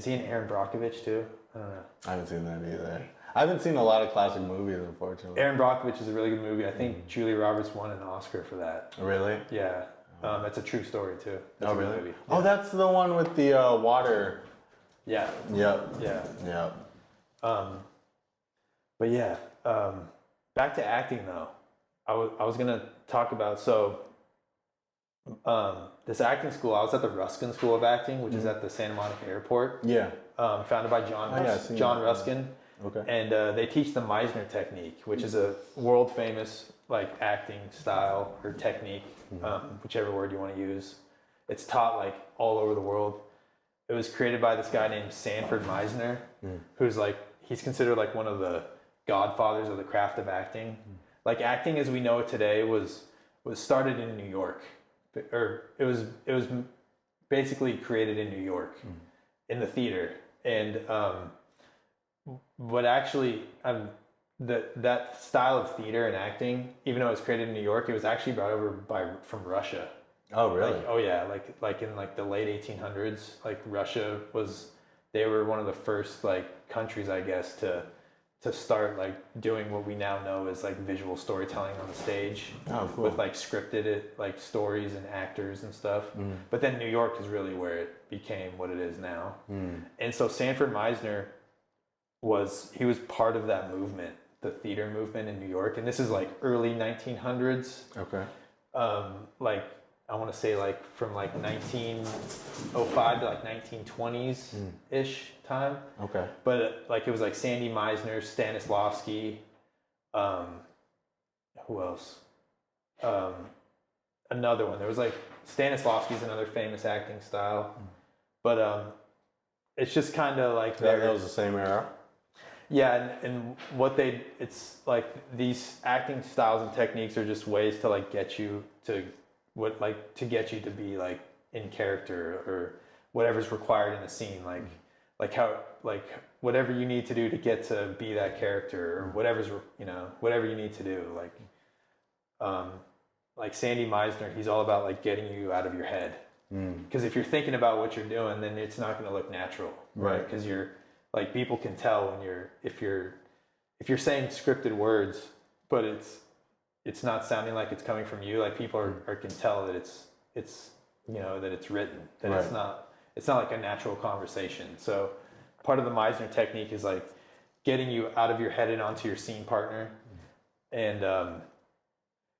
he in Aaron Brockovich too? I don't know. I haven't seen that either. I haven't seen a lot of classic movies, unfortunately. Aaron Brockovich is a really good movie. I think Julia Roberts won an Oscar for that. Really? Yeah. It's a true story too. That's a really? Movie. Oh, that's the one with the water. Yeah. Yep. Yeah. Yep. But yeah, back to acting though. I was gonna talk about this acting school. I was at the Ruskin School of Acting, which is at the Santa Monica Airport. Yeah. Founded by John Ruskin. Okay. And they teach the Meisner technique, which is a world famous like acting style or technique, whichever word you want to use. It's taught like all over the world. It was created by this guy named Sanford Meisner, who's like, he's considered like one of the godfathers of the craft of acting. Like acting as we know it today was started in New York, or it was basically created in New York in the theater. And what actually that style of theater and acting, even though it was created in New York, it was actually brought over from Russia. Oh, really? Like, oh yeah, like in like the late 1800s, like Russia they were one of the first like countries, I guess, to start like doing what we now know as like visual storytelling on the stage. Oh, cool. With like scripted like stories and actors and stuff. But then New York is really where it became what it is now. And so Sanford Meisner he was part of that movement, the theater movement in New York, and this is like early 1900s. Okay. Like I want to say like from like 1905 to like 1920s ish time. Okay. But like it was like Sandy Meisner, Stanislavski, who else? Another one. There was like Stanislavski's another famous acting style, but it's just kind of like that was the same era. Yeah, and it's like these acting styles and techniques are just ways to like get you to be like in character or whatever's required in the scene, like how like whatever you need to do to get to be that character or whatever you need to do, like Sandy Meisner, he's all about like getting you out of your head, because if you're thinking about what you're doing, then it's not going to look natural, right? Because you're like, people can tell when if you're saying scripted words, but it's not sounding like it's coming from you. Like people can tell that it's that it's written, that it's not like a natural conversation. So part of the Meisner technique is like getting you out of your head and onto your scene partner, and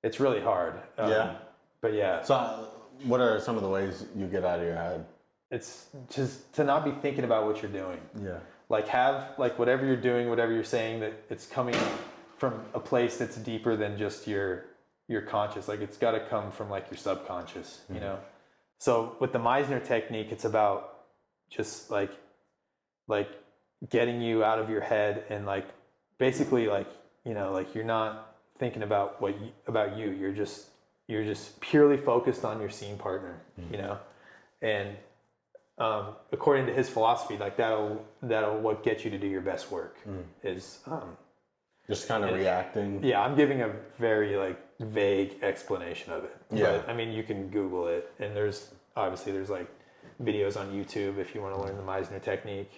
it's really hard. But yeah. So what are some of the ways you get out of your head? It's just to not be thinking about what you're doing. Yeah. Like have like whatever you're doing, whatever you're saying, that it's coming from a place that's deeper than just your conscious. Like it's got to come from like your subconscious, you know? So with the Meisner technique, it's about just like getting you out of your head and like basically like, like you're not thinking about about you. You're just purely focused on your scene partner, and according to his philosophy, like that'll what gets you to do your best work is just kind of reacting. Yeah, I'm giving a very like vague explanation of it. Yeah, but I mean you can Google it, and there's like videos on YouTube if you want to learn the Meisner technique.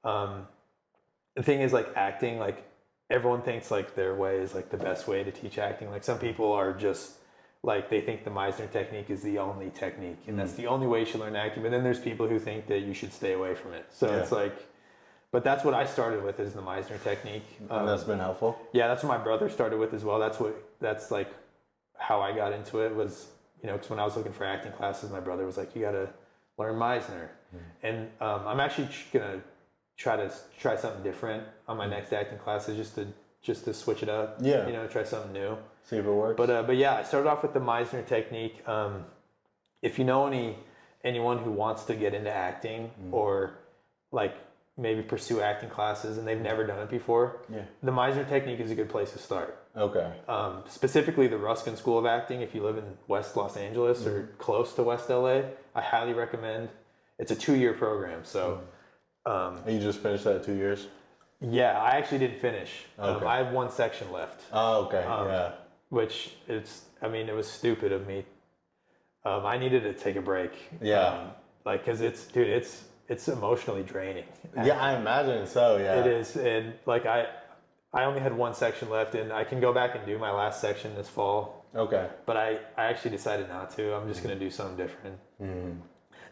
The thing is, like acting, like everyone thinks like their way is like the best way to teach acting. Like some people are just like, they think the Meisner technique is the only technique, and that's the only way you should learn acting. But then there's people who think that you should stay away from it. So it's like, but that's what I started with, is the Meisner technique. And that's been helpful? Yeah, that's what my brother started with as well. That's like how I got into it was, because when I was looking for acting classes, my brother was like, you got to learn Meisner. And I'm actually going to try something different on my next acting classes, just to switch it up. Yeah. Try something new. See if it works. But yeah, I started off with the Meisner technique. If you know anyone who wants to get into acting or like maybe pursue acting classes and they've never done it before, the Meisner technique is a good place to start. Okay. Specifically the Ruskin School of Acting, if you live in West Los Angeles or close to West LA, I highly recommend. It's a 2-year program. So you just finished that 2 years? Yeah, I actually didn't finish. Okay. I have one section left. Oh, okay. Yeah. Which it was stupid of me. I needed to take a break. Yeah. Cause it's emotionally draining. Yeah, I imagine so. Yeah. It is, and like I only had one section left, and I can go back and do my last section this fall. Okay. But I actually decided not to. I'm just gonna do something different.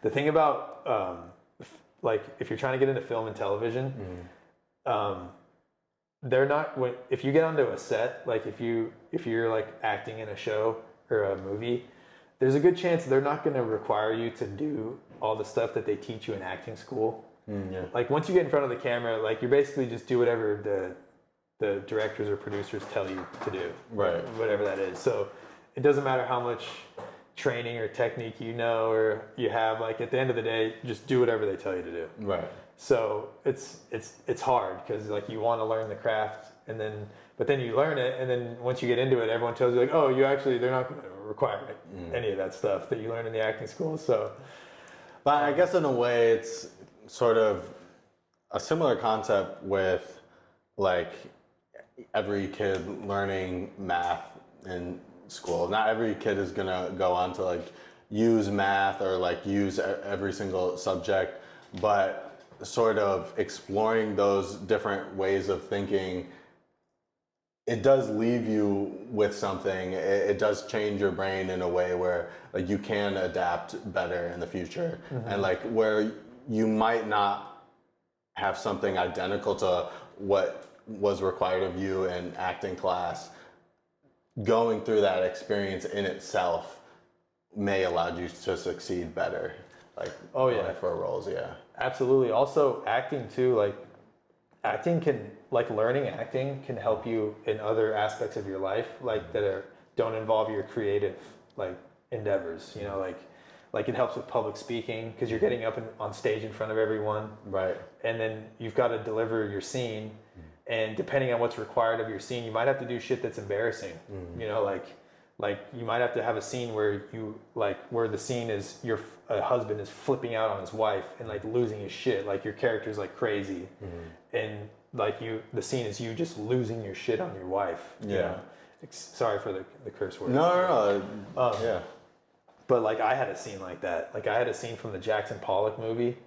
The thing about like if you're trying to get into film and television, they're not, if you get onto a set, like if you're like acting in a show or a movie, there's a good chance they're not going to require you to do all the stuff that they teach you in acting school. Like once you get in front of the camera, like you basically just do whatever the directors or producers tell you to do, right? Whatever that is. So it doesn't matter how much training or technique you know or you have. Like at the end of the day, just do whatever they tell you to do. Right. So it's hard because like you want to learn the craft but then you learn it, and then once you get into it, everyone tells you like, oh, they're not going to require any of that stuff that you learn in the acting school. So, but I guess in a way it's sort of a similar concept with like, every kid learning math in school. Not every kid is gonna go on to like use math or like use every single subject, but sort of exploring those different ways of thinking, it does leave you with something. It does change your brain in a way where like you can adapt better in the future, and like where you might not have something identical to what was required of you in acting class. Going through that experience in itself may allow you to succeed better, like for roles. Yeah, absolutely. Also acting too, like acting can, like learning acting can help you in other aspects of your life, like that don't involve your creative like endeavors, you know, like it helps with public speaking because you're getting up on stage in front of everyone, right? And then you've got to deliver your scene, and depending on what's required of your scene, you might have to do shit that's embarrassing, you know, like you might have to have a scene where where the scene is your husband is flipping out on his wife and like losing his shit, like your character's like crazy, and like the scene is you just losing your shit on your wife. You know? Sorry for the curse word. No. Yeah. But like I had a scene like that. Like I had a scene from the Jackson Pollock movie,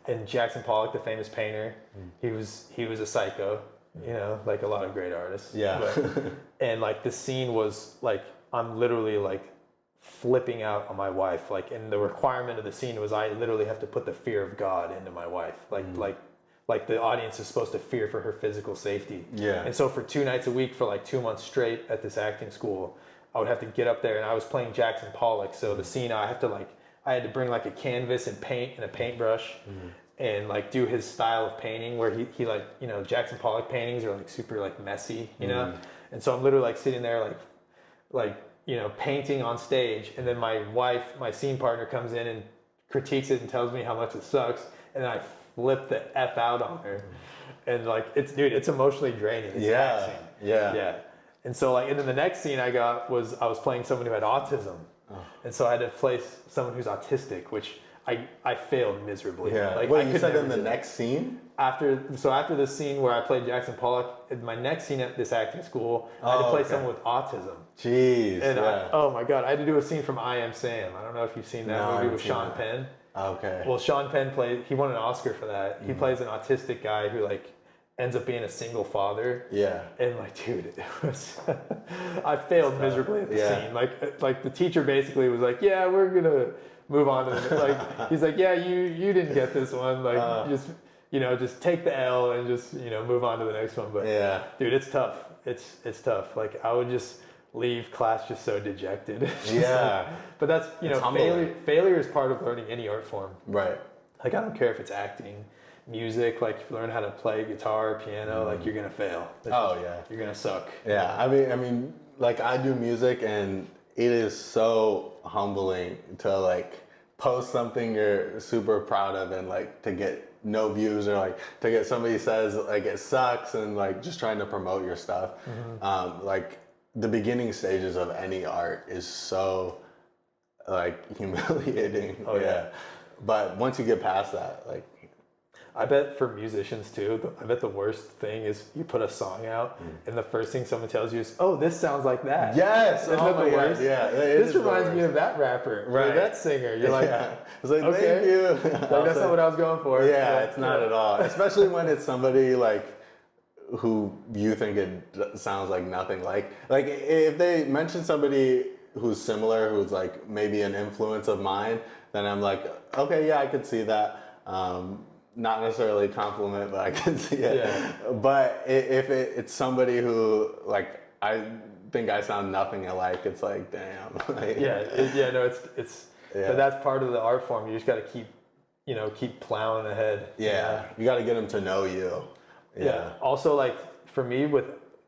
and Jackson Pollock, the famous painter, he was a psycho, you know, like a lot of great artists. Yeah. And like the scene was like I'm literally like flipping out on my wife. Like, and the requirement of the scene was I literally have to put the fear of God into my wife. Like the audience is supposed to fear for her physical safety. Yeah. And so for 2 nights a week for like 2 months straight at this acting school, I would have to get up there, and I was playing Jackson Pollock. So the scene I had to bring like a canvas and paint and a paintbrush, and like do his style of painting where he like, you know, Jackson Pollock paintings are like super like messy, you know? And so I'm literally like sitting there like, you know, painting on stage, and then my wife, my scene partner, comes in and critiques it and tells me how much it sucks, and then I flip the F out on her. And like it's emotionally draining. It's taxing. Yeah. And so like, and then the next scene I got was I was playing someone who had autism. And so I had to play someone who's autistic, which I failed miserably. Yeah. Like, Wait, you said in the next scene? After this scene where I played Jackson Pollock, in my next scene at this acting school, I had to play someone with autism. Jeez. And oh my God, I had to do a scene from I Am Sam. I don't know if you've seen that movie with Sean Penn. Okay. Well, Sean Penn he won an Oscar for that. He plays an autistic guy who like ends up being a single father. Yeah. And like, dude, it was I failed miserably at the scene. Like the teacher basically was like, yeah, we're gonna move on to the like he's like, yeah, you didn't get this one. Like just take the L and just, you know, move on to the next one. But yeah, dude, it's tough. It's tough. Like I would just leave class just so dejected. Yeah. But that's, you know, failure is part of learning any art form. Right. Like I don't care if it's acting, music, like if you learn how to play guitar, piano, like you're gonna fail. You're gonna suck. Yeah. I mean, like I do music, and it is so humbling to like post something you're super proud of and like to get no views, or like to get somebody says like it sucks, and like just trying to promote your stuff. Like the beginning stages of any art is so like humiliating. But once you get past that, like I bet for musicians too, I bet the worst thing is you put a song out and the first thing someone tells you is, oh, this sounds like that. Yes. Isn't that the worst? Yeah. This reminds me of that rapper, or that singer. You're like, it's like, okay. Thank you. Like, that's not what I was going for. Yeah, it's not at all. Especially when it's somebody like who you think it sounds like nothing like. Like if they mention somebody who's similar, who's like maybe an influence of mine, then I'm like, okay, yeah, I could see that. Not necessarily a compliment, but I can see it. Yeah. But if it's somebody who like I think I sound nothing alike, it's like, damn. Like, it's but that's part of the art form. You just got to keep plowing ahead. Yeah, you got to get them to know you. Yeah. Also, like for me with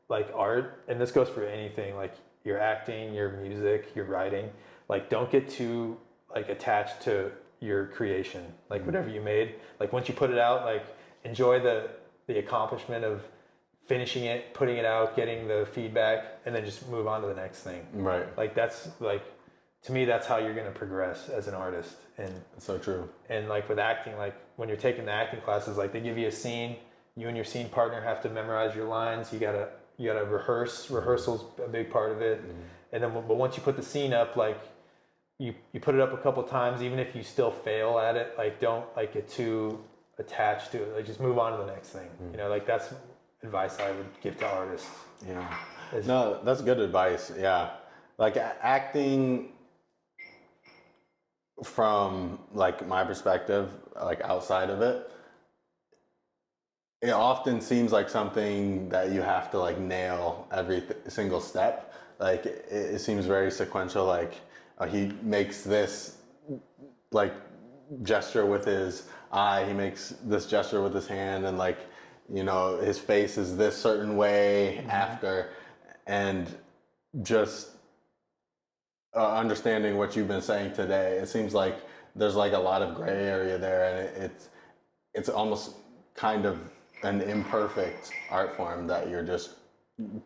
like art, and this goes for anything, like your acting, your music, your writing, like don't get too like attached to your creation, like whatever you made. Like once you put it out, like enjoy the accomplishment of finishing it, putting it out, getting the feedback, and then just move on to the next thing. Right. Like that's like, to me, that's how you're going to progress as an artist. And that's so true. And like with acting, like when you're taking the acting classes, like they give you a scene, you and your scene partner have to memorize your lines. You gotta rehearse. Rehearsal's a big part of it. And then, but once you put the scene up, like you put it up a couple times, even if you still fail at it, like don't like get too attached to it. Like just move on to the next thing. You know, like that's advice I would give to artists. Yeah. No, that's good advice. Yeah. Like acting from like my perspective, like outside of it, it often seems like something that you have to like nail every single step. Like it seems very sequential. Like he makes this like gesture with his eye, he makes this gesture with his hand, and like, you know, his face is this certain way after, and just understanding what you've been saying today, it seems like there's like a lot of gray area there, and it's almost kind of an imperfect art form that you're just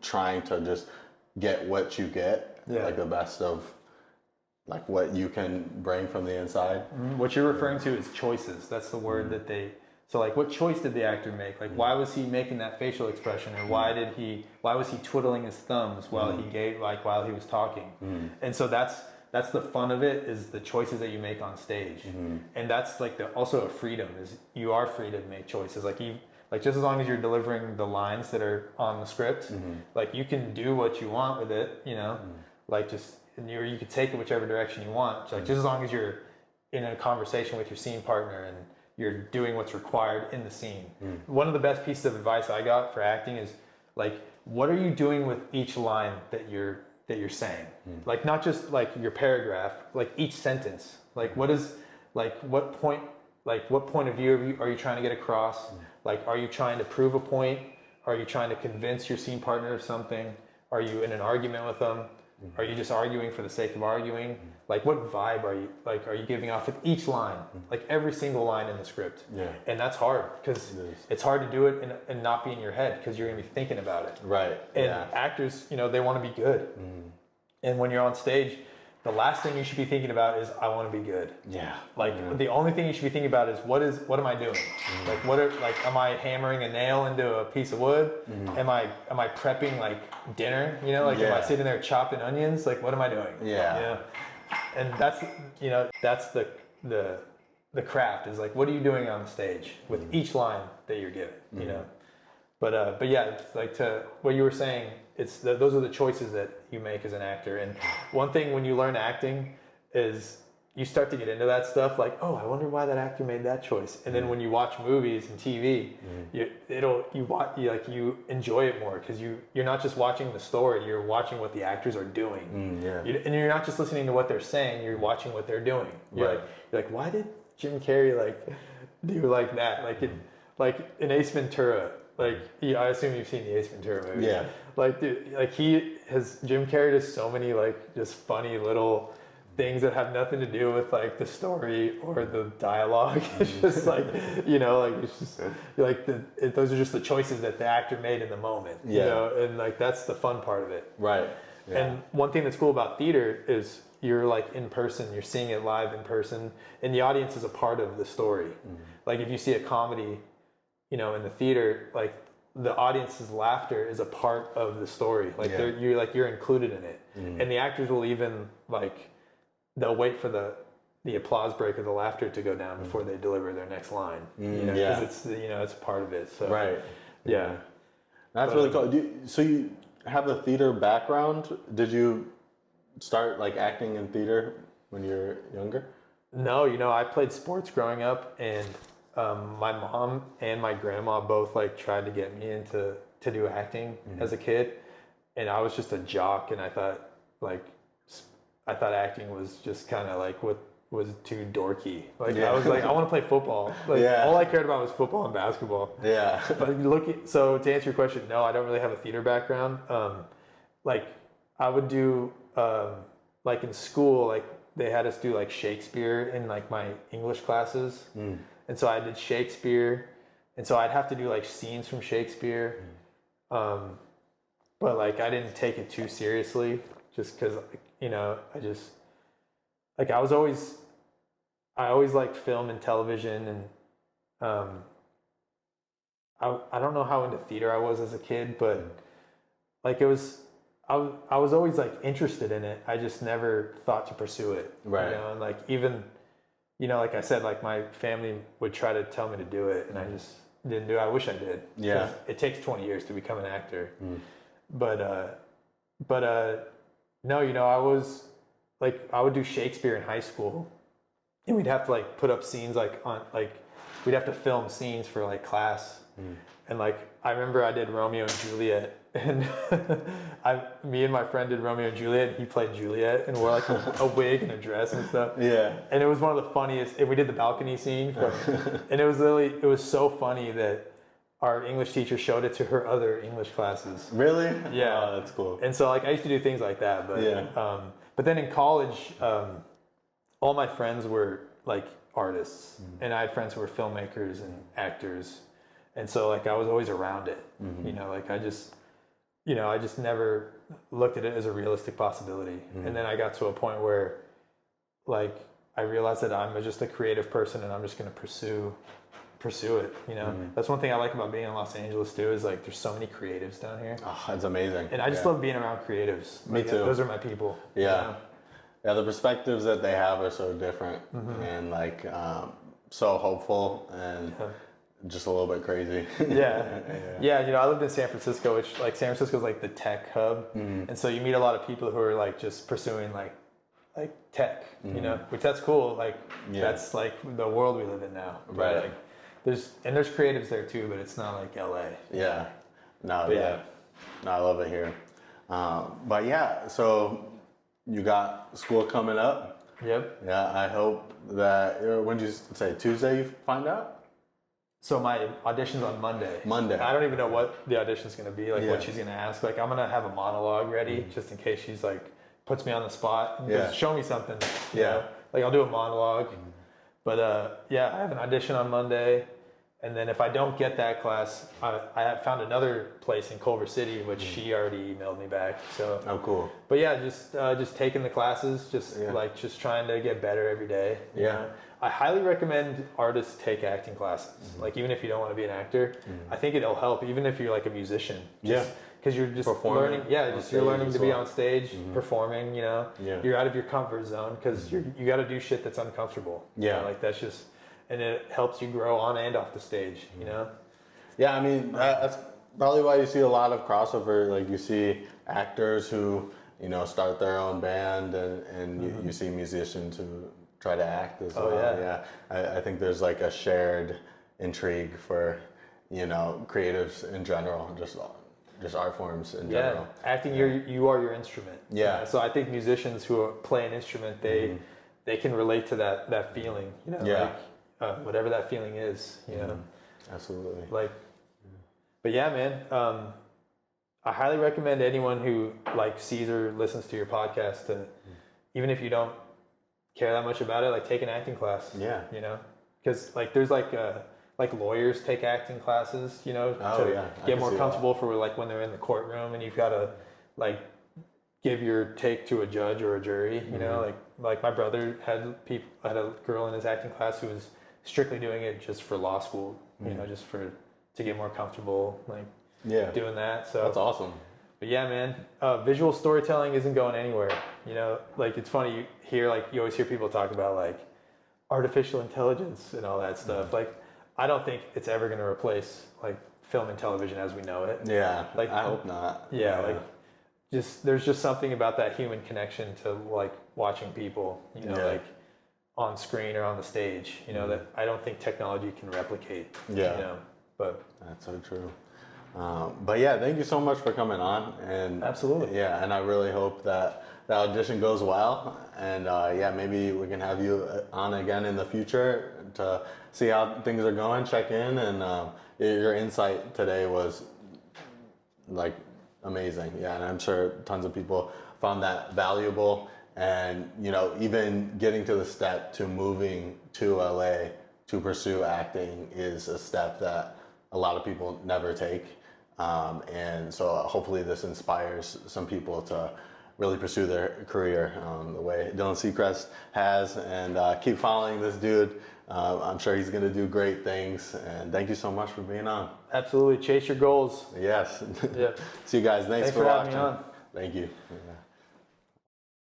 trying to just get what you get, like the best of like what you can bring from the inside. What you're referring to is choices. That's the word that they. So like, what choice did the actor make? Like, why was he making that facial expression, or why was he twiddling his thumbs while while he was talking? And so that's the fun of it, is the choices that you make on stage, and that's like also a freedom, is you are free to make choices. Like just as long as you're delivering the lines that are on the script, like you can do what you want with it, you know, like just. And you can take it whichever direction you want. Like just as long as you're in a conversation with your scene partner and you're doing what's required in the scene. One of the best pieces of advice I got for acting is like, what are you doing with each line that you're saying? Like not just like your paragraph, like each sentence. Like what point of view are you trying to get across? Like, are you trying to prove a point? Are you trying to convince your scene partner of something? Are you in an argument with them? Are you just arguing for the sake of arguing? Like, what vibe are you giving off with each line? Like every single line in the script. Yeah. And that's hard, because it's hard to do it and not be in your head, because you're gonna be thinking about it. Right. And actors, you know, they want to be good. And when you're on stage, the last thing you should be thinking about is, I want to be good. Yeah. Like the only thing you should be thinking about is, what am I doing? Like am I hammering a nail into a piece of wood? Am I prepping like dinner? You know, like am I sitting there chopping onions? Like what am I doing? Yeah. You know? And that's, you know, that's the craft, is like, what are you doing on the stage with each line that you're given? You know. But yeah, it's like, to what you were saying, those are the choices that you make as an actor. And one thing when you learn acting is you start to get into that stuff, like, oh, I wonder why that actor made that choice. And then when you watch movies and TV, you enjoy it more, because you're not just watching the story, you're watching what the actors are doing. And you're not just listening to what they're saying, you're watching what they're doing. You're like, why did Jim Carrey like do like that? Like in Ace Ventura. Like, I assume you've seen the Ace Ventura movie. Yeah. Like, dude, like Jim Carrey does so many like just funny little things that have nothing to do with like the story or the dialogue. It's just like, you know, like it's just like those are just the choices that the actor made in the moment. Yeah. You know, and like that's the fun part of it. Right. Yeah. And one thing that's cool about theater is you're like in person, you're seeing it live in person, and the audience is a part of the story. Like if you see a comedy, you know, in the theater, like the audience's laughter is a part of the story. Like you're included in it, and the actors will even like they'll wait for the applause break or the laughter to go down before they deliver their next line. You know, because it's it's part of it. So right, yeah, that's really cool. So you have a theater background? Did you start like acting in theater when you were younger? No, you know, I played sports growing up, and my mom and my grandma both like tried to get me to do acting as a kid, and I was just a jock, and I thought acting was just kind of like what was too dorky. Like I was like, I want to play football. Like all I cared about was football and basketball. Yeah. But so to answer your question, no, I don't really have a theater background. Like I would do like in school, like they had us do like Shakespeare in like my English classes. And so I did Shakespeare, and so I'd have to do like scenes from Shakespeare, but like I didn't take it too seriously, just because, you know, I always liked film and television, and I don't know how into theater I was as a kid, but like it was, I was always like interested in it. I just never thought to pursue it. Right. You know, and like even, you know, like I said, like my family would try to tell me to do it, and I just didn't do it. I wish I did. Yeah. It takes 20 years to become an actor. But no, you know, I was like, I would do Shakespeare in high school, and we'd have to like put up scenes like on like, we'd have to film scenes for like class. And like, I remember I did Romeo and Juliet, and me and my friend did Romeo and Juliet, and he played Juliet and wore like a wig and a dress and stuff. Yeah. And it was one of the funniest, and we did the balcony scene and it was so funny that our English teacher showed it to her other English classes. Really? Yeah. Oh, that's cool. And so like, I used to do things like that, but Yeah. But then in college, all my friends were like artists, and I had friends who were filmmakers and actors. And so like, I was always around it, you know, like I just never looked at it as a realistic possibility. And then I got to a point where like, I realized that I'm just a creative person, and I'm just going to pursue it, you know. That's one thing I like about being in Los Angeles too, is like, there's so many creatives down here. Oh, that's amazing. And I just love being around creatives. Me Like, too. Those are my people. Yeah. You know? Yeah, the perspectives that they have are so different, and like so hopeful, and just a little bit crazy. Yeah, you know, I lived in San Francisco, which like San Francisco is like the tech hub, and so you meet a lot of people who are like just pursuing like tech, you know, which that's cool. Like that's like the world we live in now. Right. Like, there's creatives there too, but it's not like LA. Yeah. No. But Yeah. No, I love it here. But yeah, so you got school coming up. Yep. Yeah, I hope that when did you say Tuesday you find out? So my audition's on Monday. Monday. I don't even know what the audition's gonna be, like Yeah. what she's gonna ask. Like, I'm gonna have a monologue ready just in case she's like puts me on the spot and goes, show me something. You know? Like, I'll do a monologue. But yeah, I have an audition on Monday, and then if I don't get that class, I have found another place in Culver City, which she already emailed me back. So Oh, cool. but yeah, just taking the classes, just trying to get better every day. You know? I highly recommend artists take acting classes. Like, even if you don't want to be an actor, I think it'll help. Even if you're like a musician, because you're just Performing learning. Yeah, you're learning to be on stage, performing. You know, Yeah. you're out of your comfort zone because you got to do shit that's uncomfortable. You know, like that's just, and it helps you grow on and off the stage. You know. Yeah, I mean that's probably why you see a lot of crossover. Like, you see actors who, you know, start their own band, and you see musicians who try to act as well. Yeah. I think there's like a shared intrigue for, you know, creatives in general, just art forms in general. Acting, you are your instrument. Yeah. So I think musicians who play an instrument, they can relate to that feeling. You know, like whatever that feeling is. You know. Absolutely. Like, but yeah, man. I highly recommend anyone who like sees or listens to your podcast to, even if you don't care that much about it, like, take an acting class. Yeah. You know, because like there's like lawyers take acting classes, you know, to get more comfortable for like when they're in the courtroom, and you've got to like give your take to a judge or a jury. You know, like my brother had a girl in his acting class who was strictly doing it just for law school. You know, just to get more comfortable, like doing that. So that's awesome. But yeah, man, visual storytelling isn't going anywhere. You know, like, it's funny, you always hear people talk about like artificial intelligence and all that stuff. Like, I don't think it's ever going to replace like film and television as we know it. Yeah, like, I hope not. Yeah, like, there's just something about that human connection to like watching people, you know, like on screen or on the stage, you know, that I don't think technology can replicate. Yeah. You know, but that's so true. But yeah, thank you so much for coming on. And absolutely. Yeah, and I really hope that the audition goes well. And yeah, maybe we can have you on again in the future to see how things are going, check in. And your insight today was like amazing. Yeah, and I'm sure tons of people found that valuable. And, you know, even getting to the step to moving to LA to pursue acting is a step that a lot of people never take. And so hopefully this inspires some people to really pursue their career the way Sylan Secrist has, and keep following this dude. I'm sure he's going to do great things. And thank you so much for being on. Absolutely. Chase your goals. Yes. Yeah. See you guys. Thanks for having watching. me on. Thank you. Yeah.